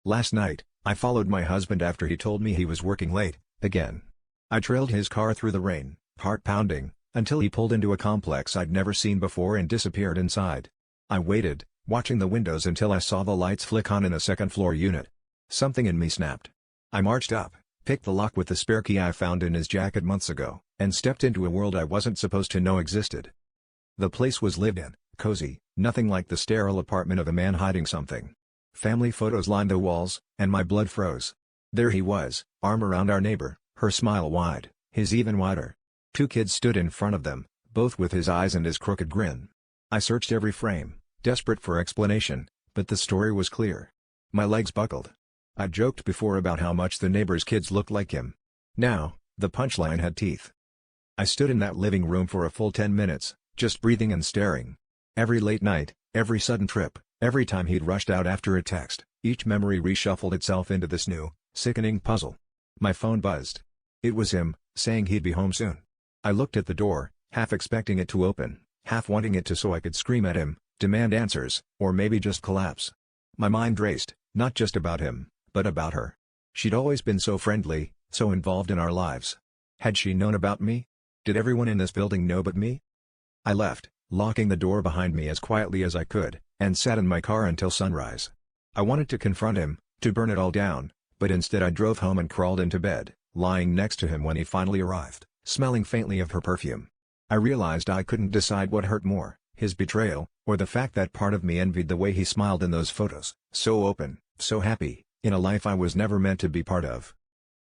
Last night, I followed my husband after he told me he was working late, again. I trailed his car through the rain, heart pounding, until he pulled into a complex I'd never seen before and disappeared inside. I waited, watching the windows until I saw the lights flick on in a second-floor unit. Something in me snapped. I marched up, picked the lock with the spare key I found in his jacket months ago, and stepped into a world I wasn't supposed to know existed. The place was lived in, cozy, nothing like the sterile apartment of a man hiding something. Family photos lined the walls, and my blood froze. There he was, arm around our neighbor, her smile wide, his even wider. 2 kids stood in front of them, both with his eyes and his crooked grin. I searched every frame, desperate for explanation, but the story was clear. My legs buckled. I joked before about how much the neighbor's kids looked like him. Now, the punchline had teeth. I stood in that living room for a full 10 minutes, just breathing and staring. Every late night, every sudden trip, every time he'd rushed out after a text, each memory reshuffled itself into this new, sickening puzzle. My phone buzzed. It was him, saying he'd be home soon. I looked at the door, half expecting it to open, half wanting it to so I could scream at him, demand answers, or maybe just collapse. My mind raced, not just about him, but about her. She'd always been so friendly, so involved in our lives. Had she known about me? Did everyone in this building know but me? I left, locking the door behind me as quietly as I could, and sat in my car until sunrise. I wanted to confront him, to burn it all down, but instead I drove home and crawled into bed, lying next to him when he finally arrived, smelling faintly of her perfume. I realized I couldn't decide what hurt more, his betrayal, or the fact that part of me envied the way he smiled in those photos, so open, so happy, in a life I was never meant to be part of.